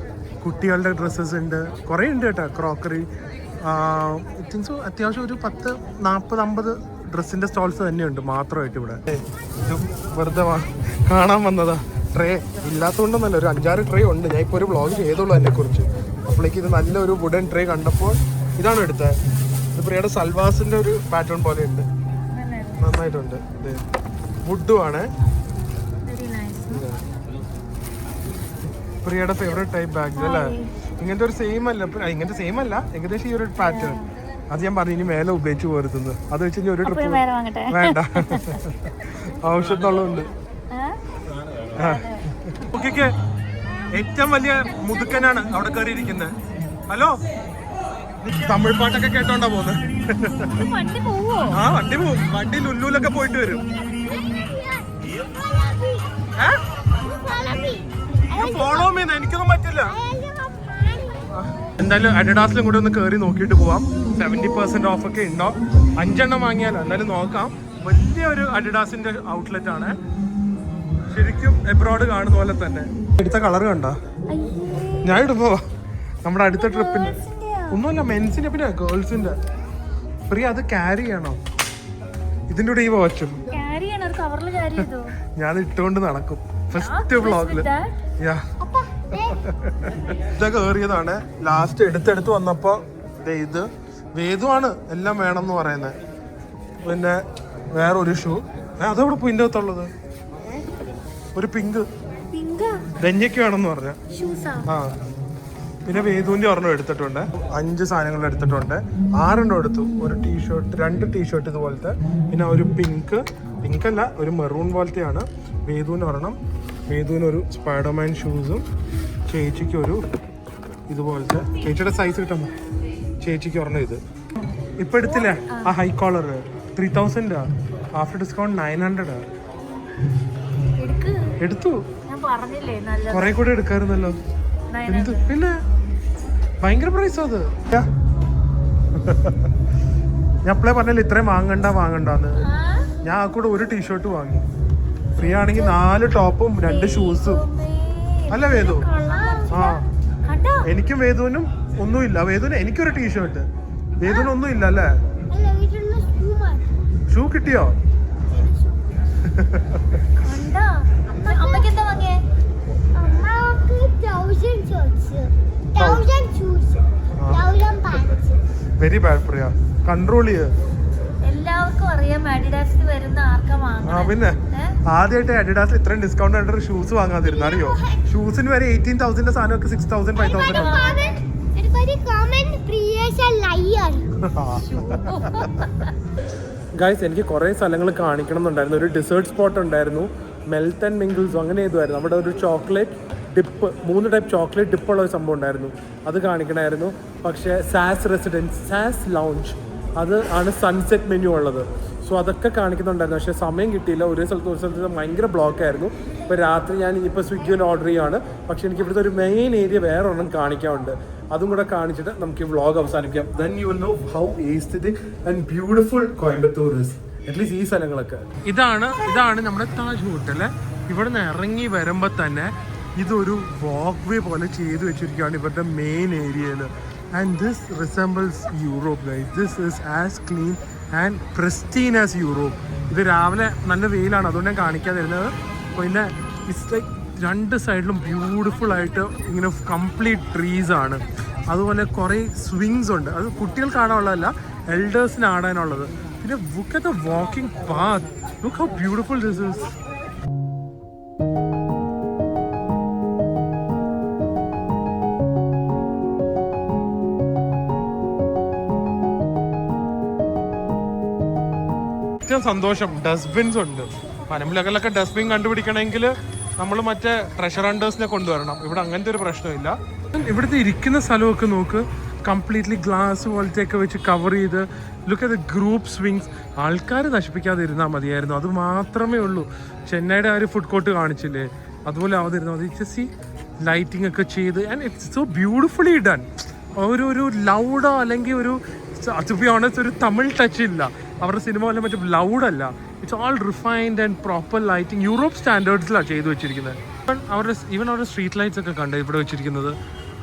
കുട്ടികളുടെ ഡ്രസ്സസ് ഉണ്ട്, കുറേ ഉണ്ട് കേട്ടോ. ക്രോക്കറി, തിങ്സ് അത്യാവശ്യം ഒരു 10, 40, 50 ഡ്രസ്സിൻ്റെ സ്റ്റോൾസ് തന്നെയുണ്ട് മാത്രമായിട്ട് ഇവിടെ. ഇത് വെറുതെ കാണാൻ വന്നതാ. ട്രേ ഇല്ലാത്തതുകൊണ്ടൊന്നല്ല, ഒരു 5-6 ട്രേ ഉണ്ട്. ഞാൻ ഇപ്പോൾ ഒരു വ്ളോഗ് ചെയ്തുള്ളൂ അതിനെക്കുറിച്ച്. അപ്പോഴേക്ക് ഇത് നല്ലൊരു വുഡൻ ട്രേ കണ്ടപ്പോൾ ഇതാണ് എടുത്തത്. ഇത് പ്രിയയുടെ സൽവാസിന്റെ ഒരു പാറ്റേൺ പോലെ ഉണ്ട്, നന്നായിട്ടുണ്ട്. വുഡും ആണ് പ്രിയയുടെ ഫേവറേറ്റ് ടൈപ്പ് ബാഗ് അല്ലേ? ഇങ്ങനത്തെ ഒരു സെയിം അല്ല, ഇങ്ങനത്തെ സെയിം അല്ല, ഏകദേശം ഈ ഒരു പാറ്റേൺ. അത് ഞാൻ പറഞ്ഞു ഇനി മേലെ ഉപയോഗിച്ച് പോരുന്നത്. അത് വെച്ച് കഴിഞ്ഞാൽ ഒരു ട്രിപ്പ് വേണ്ട, ആവശ്യത്തിനുള്ളതുണ്ട്. ഓക്കെ, ഏറ്റവും വലിയ മുതുക്കനാണ് അവിടെ കയറിയിരിക്കുന്നത്. ഹലോ, തമിഴ് പാട്ടൊക്കെ കേട്ടോണ്ടാ പോകുന്നത്. ആ വണ്ടി പോവും, വണ്ടി ലുല്ലൂലൊക്കെ പോയിട്ട് വരും. ഫോളോ മീ, എനിക്കൊന്നും പറ്റില്ല. എന്തായാലും അഡിഡാസിലും കൂടെ ഒന്ന് കയറി നോക്കിയിട്ട് പോവാം. 70% ഓഫ് ഒക്കെ ഉണ്ടോ? 5 എണ്ണം വാങ്ങിയാലോ? എന്തായാലും നോക്കാം. വലിയൊരു അഡിഡാസിന്റെ ഔട്ട്ലെറ്റ് ആണ്, ശരിക്കും എബ്രോഡ് കാണുന്ന പോലെ തന്നെ. എടുത്ത കളർ കണ്ട? ഞാൻ ഇടുമ്പോ നമ്മുടെ അടുത്ത ട്രിപ്പിന് ഒന്നുമല്ല, മെൻസിന്റെ പിന്നെ ഗേൾസിന്റെ. പ്രിയ അത് ക്യാരി ചെയ്യണോ? ഇതിന്റെ കൂടെ ഈ വാച്ചും ഞാൻ ഇട്ടുകൊണ്ട് നടക്കും ഫസ്റ്റ് വ്ളോഗില്. ഇതൊക്കെ കയറിയതാണ്. ലാസ്റ്റ് എടുത്തെടുത്ത് വന്നപ്പോ ഇത് വേദുവാണ് എല്ലാം വേണം എന്ന് പറയുന്നത്. പിന്നെ വേറൊരു ഷൂ, അതവിടെ പിന്റെ അകത്തുള്ളത് ഒരു പിങ്ക് രഞ്ജയ്ക്ക് വേണമെന്ന് പറഞ്ഞ. ആ പിന്നെ വേദുവിന്റെ ഒരെണ്ണം എടുത്തിട്ടുണ്ട്. 5 സാധനങ്ങൾ എടുത്തിട്ടുണ്ട്. 6 എണ്ണം എടുത്തു. ഒരു ടീഷർട്ട്, 2 ടീഷർട്ട് ഇതുപോലത്തെ, പിന്നെ ഒരു പിങ്ക് അല്ല ഒരു മെറൂൺ പോലത്തെയാണ്. വേദുവിന് ഒരെണ്ണം, വേദുവിനൊരു സ്പൈഡർമാൻ ഷൂസും, ചേച്ചിക്ക് ഒരു ഇതുപോലത്തെ, ചേച്ചിയുടെ സൈസ് കിട്ടുമ്പോൾ ചേച്ചിക്ക് ഒരെണ്ണം. ഇത് ഇപ്പൊ എടുത്തില്ലേ ആ ഹൈ കോളർ, 3000 ആഫ്റ്റർ ഡിസ്കൗണ്ട് 900 എടുത്തു. കുറെ കൂടെ എടുക്കാറുന്നല്ലോ. എന്ത് പിന്നെ ഭയങ്കര പ്രൈസ് അത്. ഞാൻ അപ്പളേ പറഞ്ഞല്ലോ ഇത്രയും വാങ്ങണ്ടെന്ന്. ഞാൻ ആ കൂടെ ഒരു ടീഷർട്ട് വാങ്ങി. ഫ്രീ ആണെങ്കിൽ 4 ടോപ്പും 2 ഷൂസും. അല്ല വേദു? ആ എനിക്കും വേദുവിനും ഒന്നുമില്ല. വേദുവിന് എനിക്കൊരു ടീഷർട്ട്, വേദുവിന് ഒന്നും ഇല്ല അല്ലേ? ഷൂ കിട്ടിയോ? വെരി ബാഡ് പ്രിയ, കൺട്രോൾ ചെയ്യ. എല്ലാവർക്കും അറിയാം അഡിഡാസിൽ വരുന്ന ആർക്കാ വാങ്ങണം. പിന്നെ ആദ്യമായിട്ട് അഡിഡാസിൽ ഇത്രയും ഡിസ്കൗണ്ട് ആയിട്ട് ഷൂസ് വാങ്ങാതിരുന്നു. അറിയോ? ഷൂസിന് വരെ 18,000 സാധനമൊക്കെ 6,000 5,000. ഗൈസ്, എനിക്ക് കുറേ സ്ഥലങ്ങൾ കാണിക്കണം എന്നുണ്ടായിരുന്നു. ഒരു ഡിസേർട്ട് സ്പോട്ട് ഉണ്ടായിരുന്നു, മെൽറ്റ് ആൻഡ് മിങ്കിൾസോ അങ്ങനെ ഏതുമായിരുന്നു. അവിടെ ഒരു ചോക്ലേറ്റ് ഡിപ്പ്, 3 ടൈപ്പ് ചോക്ലേറ്റ് ഡിപ്പുള്ള ഒരു സംഭവം ഉണ്ടായിരുന്നു, അത് കാണിക്കണമായിരുന്നു. പക്ഷേ സാസ് ലൗഞ്ച് അത് ആണ് സൺസെറ്റ് മെനു ഉള്ളത്. സോ അതൊക്കെ കാണിക്കുന്നുണ്ടായിരുന്നു, പക്ഷേ സമയം കിട്ടിയില്ല. ഒരു സ്ഥലത്ത് ഭയങ്കര ബ്ലോക്കായിരുന്നു. ഇപ്പോൾ രാത്രി ഞാൻ ഇപ്പോൾ സ്വിഗ്ഗിയിൽ ഓർഡർ ചെയ്യുകയാണ്. പക്ഷേ എനിക്ക് ഇവിടുത്തെ ഒരു മെയിൻ ഏരിയ വേറെ ഒരെണ്ണം കാണിക്കാറുണ്ട്. അതും കൂടെ കാണിച്ചിട്ട് നമുക്ക് ഈ വ്ളോഗ് അവസാനിക്കാം. Then you will know how aesthetic and beautiful Coimbatore is. At least ഈ സ്ഥലങ്ങളൊക്കെ. ഇതാണ് നമ്മുടെ താജ് ഹോട്ടൽ. ഇവിടെ നിന്ന് ഇറങ്ങി വരുമ്പോൾ തന്നെ ഇതൊരു വാക്ക് വേ പോലെ ചെയ്ത് വെച്ചിരിക്കുകയാണ് ഇവരുടെ മെയിൻ ഏരിയയിൽ. And this resembles Europe guys. This is as clean and pristine as Europe. ഇത് രാവിലെ നല്ല വെയിലാണ്, അതുകൊണ്ട് ഞാൻ കാണിക്കാതിരുന്നത്. പിന്നെ ഇറ്റ്സ് ലൈക്ക് 2 സൈഡിലും ബ്യൂട്ടിഫുൾ ആയിട്ട് ഇങ്ങനെ കംപ്ലീറ്റ് ട്രീസ് ആണ്. അതുപോലെ കുറേ സ്വിങ്സ് ഉണ്ട്. അത് കുട്ടികൾക്ക് ആടാനുള്ളതല്ല, എൽഡേഴ്സിന് ആടാനുള്ളത്. പിന്നെ look at the walking path. Look how beautiful this is. ഏറ്റവും സന്തോഷം ഡസ്റ്റ്ബിൻസ് ഉണ്ട്. പനമ്പിലകളിലൊക്കെ ഡസ്റ്റ്ബിൻ കണ്ടുപിടിക്കണമെങ്കിൽ നമ്മൾ മറ്റേ ട്രഷർ ഹണ്ടേഴ്സിനെ കൊണ്ടുവരണം. ഇവിടെ അങ്ങനത്തെ ഒരു പ്രശ്നമില്ല. ഇവിടുത്തെ ഇരിക്കുന്ന സ്ഥലമൊക്കെ നോക്ക്, കംപ്ലീറ്റ്ലി ഗ്ലാസ് പോലത്തെയൊക്കെ വെച്ച് കവർ ചെയ്ത്. Look at group swings. ആൾക്കാർ നശിപ്പിക്കാതെ ഇരുന്നാൽ മതിയായിരുന്നു, അത് മാത്രമേ ഉള്ളൂ. ചെന്നൈയുടെ ആ ഒരു ഫുഡ് കോർട്ട് കാണിച്ചില്ലേ, അതുപോലെ ആവാതിരുന്നാൽ മതി. ജസ്റ്റ് ലൈറ്റിംഗ് ഒക്കെ ചെയ്ത് and it's so beautifully done. ഒരു ലൗഡോ അല്ലെങ്കിൽ ഒരു ടു ബി ഓണസ്റ്റ് ഒരു തമിഴ് ടച്ച് ഇല്ല അവരുടെ സിനിമ. എല്ലാം മറ്റേ ലൗഡല്ല, it's all refined and proper lighting. Europe സ്റ്റാൻഡേർഡ്സിലാണ് ചെയ്തു വെച്ചിരിക്കുന്നത്. അവരുടെ സ്ട്രീറ്റ് ലൈറ്റ്സ് ഒക്കെ കണ്ട് ഇവിടെ വെച്ചിരിക്കുന്നത്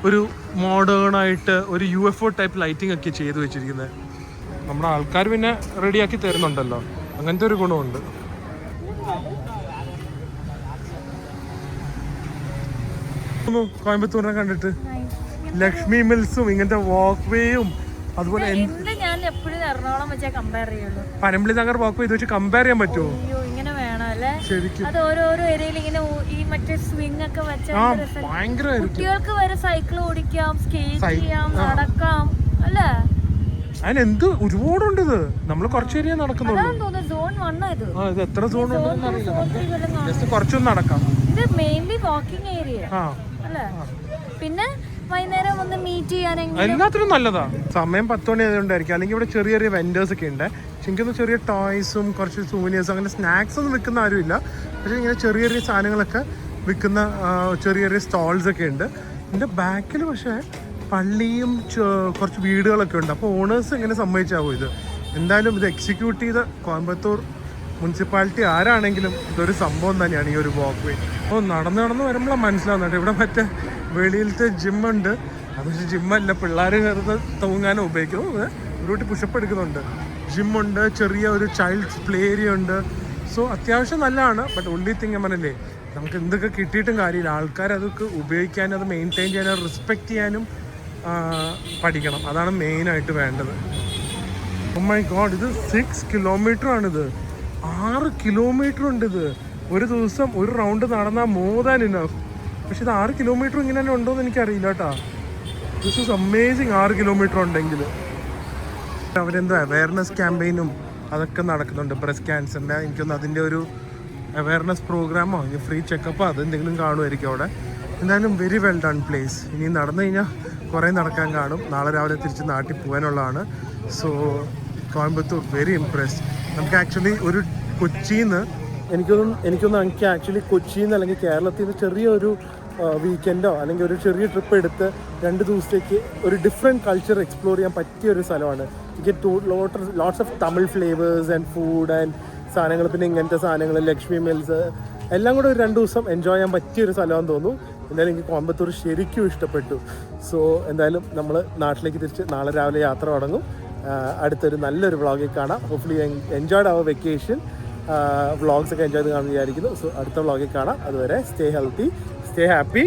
ഒരു മോഡേൺ ആയിട്ട് ഒരു UFO ടൈപ്പ് ലൈറ്റിംഗ് ഒക്കെ ചെയ്തു വെച്ചിരിക്കുന്നത്. നമ്മുടെ ആൾക്കാർ പിന്നെ റെഡിയാക്കി തരുന്നുണ്ടല്ലോ, അങ്ങനത്തെ ഒരു ഗുണമുണ്ട്. കോയമ്പത്തൂരിനെ കണ്ടിട്ട് ലക്ഷ്മി മിൽസും ഇങ്ങനത്തെ വാക്ക് വേയും അതുപോലെ ഞാൻ എപ്പോഴും എറണാകുളം വെച്ചാ കമ്പയർ ചെയ്യുള്ളൂ. പനമ്പിളി നഗർ വാക്ക് ഇത് വെച്ച് കമ്പയർ ചെയ്യാൻ പറ്റുമോ? അയ്യോ ഇങ്ങനെ വേണം അല്ലേ? ശരിക്കും അത് ഓരോരോ ഏരിയയിൽ ഇങ്ങനെ ഈ മറ്റേ സ്വിംഗ് ഒക്കെ വെച്ച ഭയങ്കരമായിരിക്കും. കുട്ടികൾക്ക് വരെ സൈക്കിൾ ഓടിക്കാം, സ്കേറ്റ് ചെയ്യാം, നടക്കാം അല്ലേ? അതിനെന്ത് ഒരുപാടുണ്ട്. ഇത് നമ്മള് കുറച്ച് ഏരിയ നടക്കുന്നുള്ളൂ. സോൺ 1 ഇത്. ഇത് എത്ര സോൺ ഉണ്ടെന്ന് അറിയില്ല. ജസ്റ്റ് കുറച്ചൊന്നും നടക്കാം. ഇത് മെയിൻലി വാക്കിംഗ് ഏരിയ അല്ലേ? പിന്നെ വൈകുന്നേരം ഒന്ന് മീറ്റ് ചെയ്യാനെങ്കിലും എല്ലാത്തിനും നല്ലതാ. സമയം 10 മണി ആയതുകൊണ്ടായിരിക്കും. അല്ലെങ്കിൽ ഇവിടെ ചെറിയ ചെറിയ വെൻഡേഴ്സ് ഒക്കെ ഉണ്ട്. പക്ഷെ എനിക്കൊന്ന് ചെറിയ ടോയ്സും കുറച്ച് സൂനിയേഴ്സും അങ്ങനെ സ്നാക്സ് ഒന്നും വിൽക്കുന്ന ആരുമില്ല. പക്ഷെ ഇങ്ങനെ ചെറിയ ചെറിയ സാധനങ്ങളൊക്കെ വിൽക്കുന്ന ചെറിയ ചെറിയ സ്റ്റാൾസ് ഒക്കെ ഉണ്ട്. ഇതിൻ്റെ ബാക്കിൽ പക്ഷേ പള്ളിയും കുറച്ച് വീടുകളൊക്കെ ഉണ്ട്. അപ്പോൾ ഓണേഴ്സ് എങ്ങനെ സമ്മതിച്ചാവും ഇത്? എന്തായാലും ഇത് എക്സിക്യൂട്ട് ചെയ്ത കോയമ്പത്തൂർ മുനിസിപ്പാലിറ്റി ആരാണെങ്കിലും ഇതൊരു സംഭവം തന്നെയാണ് ഈ ഒരു വാക്ക് വേ. അപ്പോൾ നടന്ന് വരുമ്പോഴാണ് മനസ്സിലാവുന്നുണ്ട് ഇവിടെ മറ്റേ വെളിയിലത്തെ ജിമ്മുണ്ട്. അത് പക്ഷേ ജിമ്മല്ല, പിള്ളേർ വെറുതെ തൂങ്ങാനും ഉപയോഗിക്കും. ഒരു കുട്ടി പുഷപ്പ് എടുക്കുന്നുണ്ട്. ജിമ്മുണ്ട്, ചെറിയ ഒരു ചൈൽഡ്സ് പ്ലേ ഏരിയ ഉണ്ട്. സോ അത്യാവശ്യം നല്ലതാണ്. ബട്ട് ഓൺലി തിങ് ഞാൻ പറഞ്ഞില്ലേ, നമുക്ക് എന്തൊക്കെ കിട്ടിയിട്ടും കാര്യമില്ല. ആൾക്കാർ അതൊക്കെ ഉപയോഗിക്കാനും അത് മെയിൻറ്റെയിൻ ചെയ്യാനും റെസ്പെക്റ്റ് ചെയ്യാനും പഠിക്കണം. അതാണ് മെയിനായിട്ട് വേണ്ടത്. ഓ മൈ ഗോഡ്, ഇത് 6 കിലോമീറ്റർ ആണിത്. 6 കിലോമീറ്റർ ഉണ്ട് ഇത്. ഒരു ദിവസം ഒരു റൗണ്ട് നടന്നാൽ മോർ ദാൻ ഇനഫ്. പക്ഷെ ഇത് 6 കിലോമീറ്റർ ഇങ്ങനെ തന്നെ ഉണ്ടോ എന്ന് എനിക്കറിയില്ല കേട്ടോ. This is amazing. 6 കിലോമീറ്റർ ഉണ്ടെങ്കിൽ അവരെന്തോ അവയർനെസ് ക്യാമ്പയിനും അതൊക്കെ നടക്കുന്നുണ്ട്. ബ്രസ്റ്റ് ക്യാൻസറിൻ്റെ എനിക്കൊന്ന് അതിൻ്റെ ഒരു അവയർനെസ് പ്രോഗ്രാമോ ഇനി ഫ്രീ ചെക്കപ്പോ അതെന്തെങ്കിലും കാണുമായിരിക്കും അവിടെ. എന്തായാലും വെരി വെൽ ഡൺ പ്ലേസ്. ഇനി നടന്നു കഴിഞ്ഞാൽ കുറേ നടക്കാൻ കാണും. നാളെ രാവിലെ തിരിച്ച് നാട്ടിൽ പോകാനുള്ളതാണ്. So Coimbatore very impressed. നമുക്ക് ആക്ച്വലി ഒരു കൊച്ചിയിൽ നിന്ന് എനിക്ക് ആക്ച്വലി കൊച്ചിയിൽ നിന്ന് അല്ലെങ്കിൽ കേരളത്തിൽ നിന്ന് ചെറിയൊരു വീക്കെൻഡോ അല്ലെങ്കിൽ ഒരു ചെറിയ ട്രിപ്പ് എടുത്ത് 2 ദിവസത്തേക്ക് ഒരു ഡിഫറെൻറ്റ് കൾച്ചർ എക്സ്പ്ലോർ ചെയ്യാൻ പറ്റിയ ഒരു സ്ഥലമാണ്. Lots of Tamil flavours and food and സാധനങ്ങൾ, പിന്നെ ഇങ്ങനത്തെ സാധനങ്ങൾ, ലക്ഷ്മി മിൽസ് എല്ലാം കൂടെ ഒരു 2 ദിവസം എൻജോയ് ചെയ്യാൻ പറ്റിയൊരു സ്ഥലമാണെന്ന് തോന്നുന്നു. എന്തായാലും എനിക്ക് കോയമ്പത്തൂർ ശരിക്കും ഇഷ്ടപ്പെട്ടു. സോ എന്തായാലും നമ്മൾ നാട്ടിലേക്ക് തിരിച്ച് നാളെ രാവിലെ യാത്ര തുടങ്ങും. അടുത്തൊരു നല്ലൊരു വ്ളോഗിൽ കാണാം. ഹോപ്പ്ഫുള്ളി എൻജോയ്ഡ് അവർ വെക്കേഷൻ. വ്ളോഗ്സ് ഒക്കെ എൻജോയ് ചെയ്ത് കാണാൻ വിചാരിക്കുന്നു. സോ അടുത്ത വ്ളോഗിൽ കാണാം. അതുവരെ സ്റ്റേ ഹെൽത്തി, സ്റ്റേ ഹാപ്പി.